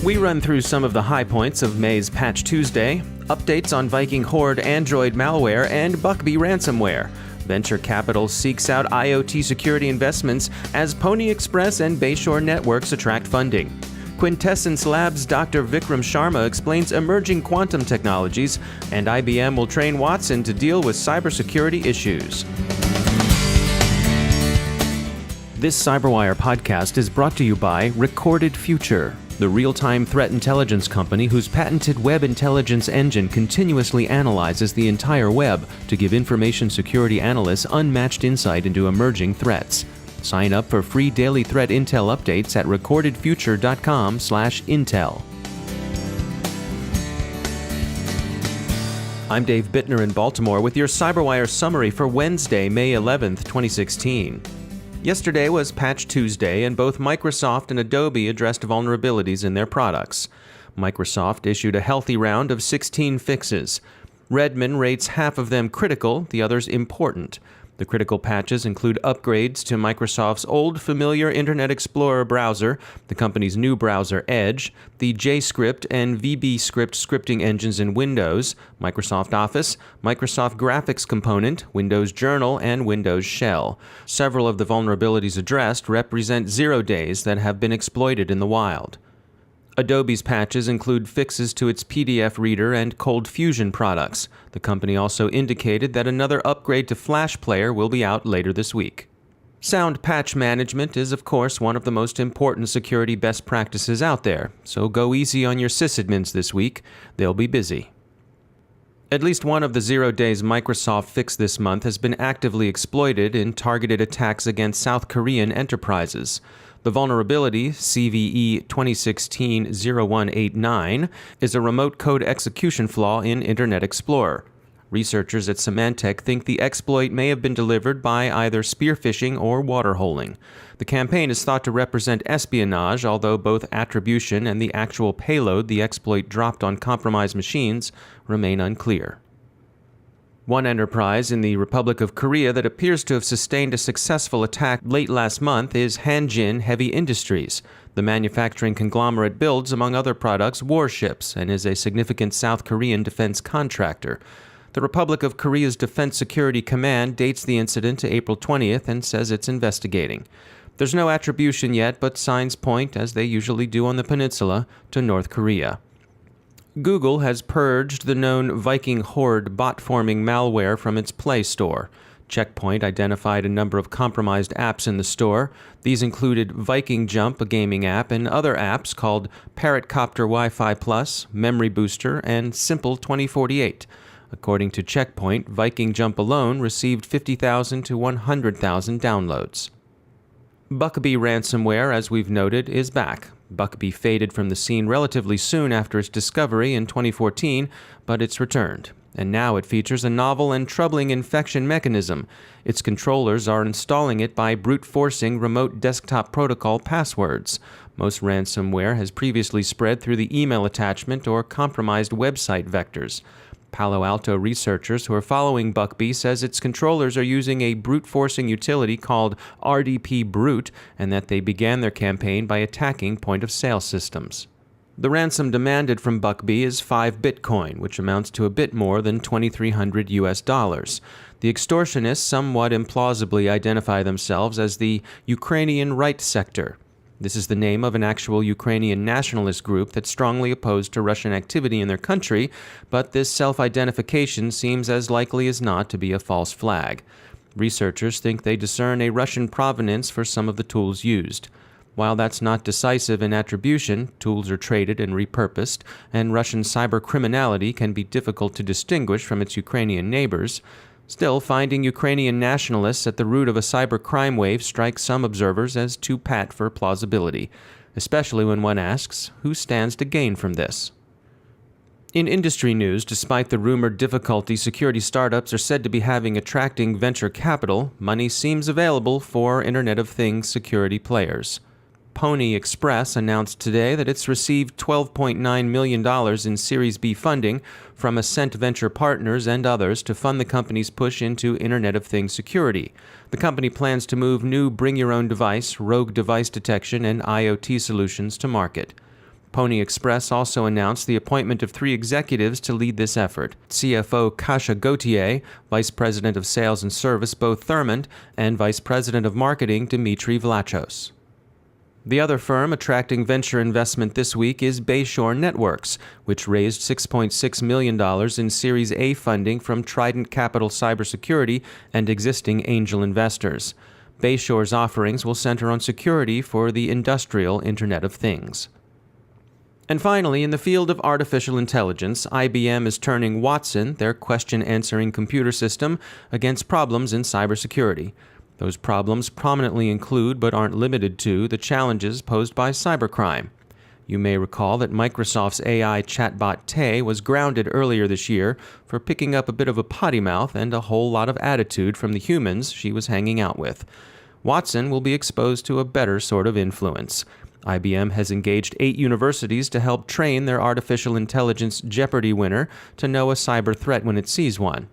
We run through some of the high points of May's Patch Tuesday, updates on Viking Horde Android malware and Bucbi ransomware. Venture capital seeks out IoT security investments as Pwnie Express and Bayshore networks attract funding. Quintessence Labs Dr. Vikram Sharma explains emerging quantum technologies, and IBM will train Watson to deal with cybersecurity issues. This CyberWire podcast is brought to you by Recorded Future, the real-time threat intelligence company whose patented web intelligence engine continuously analyzes the entire web to give information security analysts unmatched insight into emerging threats. Sign up for free daily threat intel updates at recordedfuture.com/intel. I'm Dave Bittner in Baltimore with your CyberWire summary for Wednesday, May 11th, 2016. Yesterday was Patch Tuesday, and both Microsoft and Adobe addressed vulnerabilities in their products. Microsoft issued a healthy round of 16 fixes. Redmond rates half of them critical, the others important. The critical patches include upgrades to Microsoft's old familiar Internet Explorer browser, the company's new browser Edge, the JScript and VBScript scripting engines in Windows, Microsoft Office, Microsoft Graphics Component, Windows Journal, and Windows Shell. Several of the vulnerabilities addressed represent 0 days that have been exploited in the wild. Adobe's patches include fixes to its PDF Reader and Cold Fusion products. The company also indicated that another upgrade to Flash Player will be out later this week. Sound patch management is, of course, one of the most important security best practices out there, so go easy on your sysadmins this week. They'll be busy. At least one of the 0 days Microsoft fixed this month has been actively exploited in targeted attacks against South Korean enterprises. The vulnerability, CVE 2016-0189, is a remote code execution flaw in Internet Explorer. Researchers at Symantec think the exploit may have been delivered by either spear phishing or waterholing. The campaign is thought to represent espionage, although both attribution and the actual payload the exploit dropped on compromised machines remain unclear. One enterprise in the Republic of Korea that appears to have sustained a successful attack late last month is Hanjin Heavy Industries. The manufacturing conglomerate builds, among other products, warships and is a significant South Korean defense contractor. The Republic of Korea's Defense Security Command dates the incident to April 20th and says it's investigating. There's no attribution yet, but signs point, as they usually do on the peninsula, to North Korea. Google has purged the known Viking Horde bot-forming malware from its Play Store. Check Point identified a number of compromised apps in the store. These included Viking Jump, a gaming app, and other apps called Parrotcopter Wi-Fi Plus, Memory Booster, and Simple 2048. According to Check Point, Viking Jump alone received 50,000 to 100,000 downloads. Bucbi ransomware, as we've noted, is back. Bucbi faded from the scene relatively soon after its discovery in 2014, but it's returned. And now it features a novel and troubling infection mechanism. Its controllers are installing it by brute-forcing remote desktop protocol passwords. Most ransomware has previously spread through the email attachment or compromised website vectors. Palo Alto researchers who are following Bucbi says its controllers are using a brute-forcing utility called RDP Brute, and that they began their campaign by attacking point-of-sale systems. The ransom demanded from Bucbi is 5 Bitcoin, which amounts to a bit more than $2,300 US. The extortionists somewhat implausibly identify themselves as the Ukrainian Right Sector. This is the name of an actual Ukrainian nationalist group that's strongly opposed to Russian activity in their country, but this self-identification seems as likely as not to be a false flag. Researchers think they discern a Russian provenance for some of the tools used. While that's not decisive in attribution, tools are traded and repurposed, and Russian cybercriminality can be difficult to distinguish from its Ukrainian neighbors. Still, finding Ukrainian nationalists at the root of a cybercrime wave strikes some observers as too pat for plausibility, especially when one asks, who stands to gain from this? In industry news, despite the rumored difficulty security startups are said to be having attracting venture capital, money seems available for Internet of Things security players. Pwnie Express announced today that it's received $12.9 million in Series B funding from Ascent Venture Partners and others to fund the company's push into Internet of Things security. The company plans to move new bring-your-own-device, rogue device detection, and IoT solutions to market. Pwnie Express also announced the appointment of 3 executives to lead this effort: CFO Kasia Gauthier, Vice President of Sales and Service Bo Thurmond, and Vice President of Marketing Dmitry Vlachos. The other firm attracting venture investment this week is Bayshore Networks, which raised $6.6 million in Series A funding from Trident Capital Cybersecurity and existing angel investors. Bayshore's offerings will center on security for the industrial Internet of Things. And finally, in the field of artificial intelligence, IBM is turning Watson, their question-answering computer system, against problems in cybersecurity. Those problems prominently include, but aren't limited to, the challenges posed by cybercrime. You may recall that Microsoft's AI chatbot Tay was grounded earlier this year for picking up a bit of a potty mouth and a whole lot of attitude from the humans she was hanging out with. Watson will be exposed to a better sort of influence. IBM has engaged 8 universities to help train their artificial intelligence Jeopardy winner to know a cyber threat when it sees one.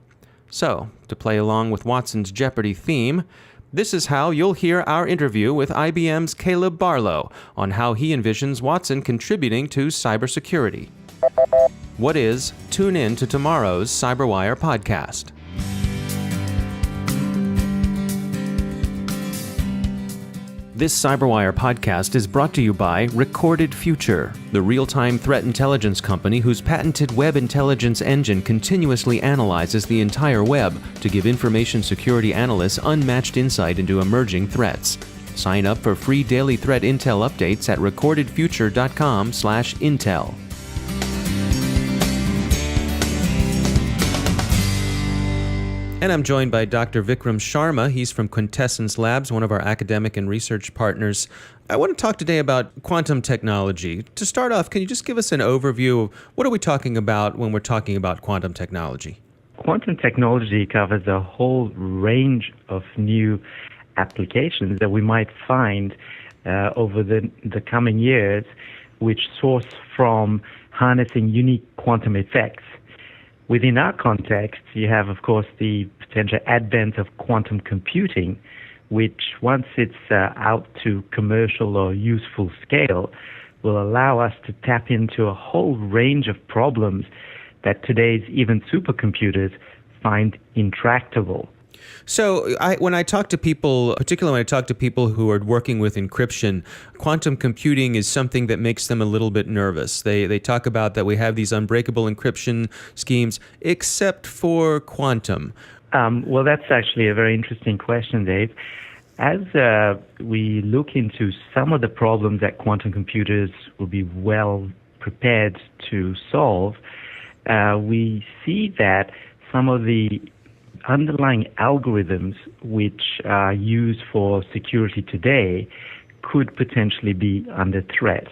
So, to play along with Watson's Jeopardy theme, this is how you'll hear our interview with IBM's Caleb Barlow on how he envisions Watson contributing to cybersecurity. What is? Tune in to tomorrow's CyberWire podcast. This CyberWire podcast is brought to you by Recorded Future, the real-time threat intelligence company whose patented web intelligence engine continuously analyzes the entire web to give information security analysts unmatched insight into emerging threats. Sign up for free daily threat intel updates at recordedfuture.com/intel. And I'm joined by Dr. Vikram Sharma. He's from Quintessence Labs, one of our academic and research partners. I want to talk today about quantum technology. To start off, can you just give us an overview of what are we talking about when we're talking about quantum technology? Quantum technology covers a whole range of new applications that we might find over the coming years, which source from harnessing unique quantum effects. Within our context, you have, of course, the potential advent of quantum computing, which, once it's out to commercial or useful scale, will allow us to tap into a whole range of problems that today's even supercomputers find intractable. So when I talk to people, particularly when I talk to people who are working with encryption, quantum computing is something that makes them a little bit nervous. They talk about that we have these unbreakable encryption schemes, except for quantum. Well, that's actually a very interesting question, Dave. As we look into some of the problems that quantum computers will be well prepared to solve, we see that some of the underlying algorithms which are used for security today could potentially be under threat.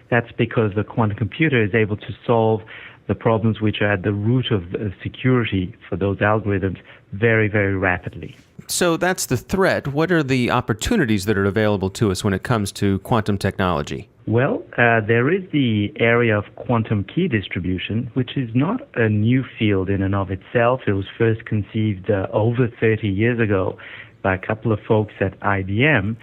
That's because the quantum computer is able to solve the problems which are at the root of security for those algorithms very, very rapidly. So that's the threat. What are the opportunities that are available to us when it comes to quantum technology? Well, there is the area of quantum key distribution, which is not a new field in and of itself. It was first conceived over 30 years ago by a couple of folks at IBM.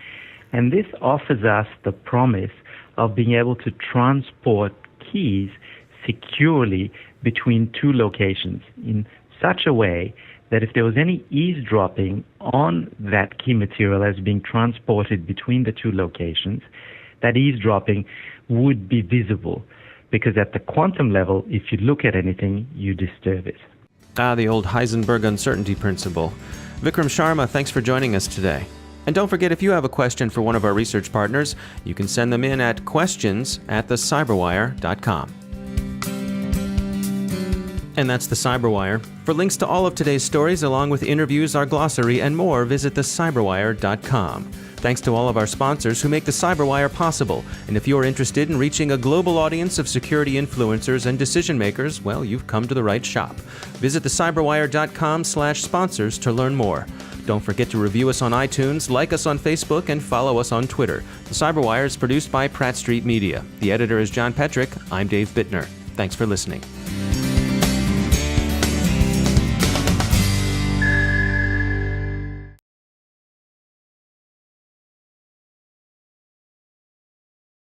And this offers us the promise of being able to transport keys securely between 2 locations in such a way that if there was any eavesdropping on that key material as being transported between the 2 locations, that eavesdropping would be visible, because at the quantum level, if you look at anything, you disturb it. The old Heisenberg uncertainty principle. Vikram Sharma, thanks for joining us today. And don't forget, if you have a question for one of our research partners, you can send them in at questions@thecyberwire.com. And that's the CyberWire. For links to all of today's stories, along with interviews, our glossary, and more, visit thecyberwire.com. Thanks to all of our sponsors who make the CyberWire possible. And if you're interested in reaching a global audience of security influencers and decision makers, well, you've come to the right shop. Visit thecyberwire.com/sponsors to learn more. Don't forget to review us on iTunes, like us on Facebook, and follow us on Twitter. The CyberWire is produced by Pratt Street Media. The editor is John Petrick. I'm Dave Bittner. Thanks for listening.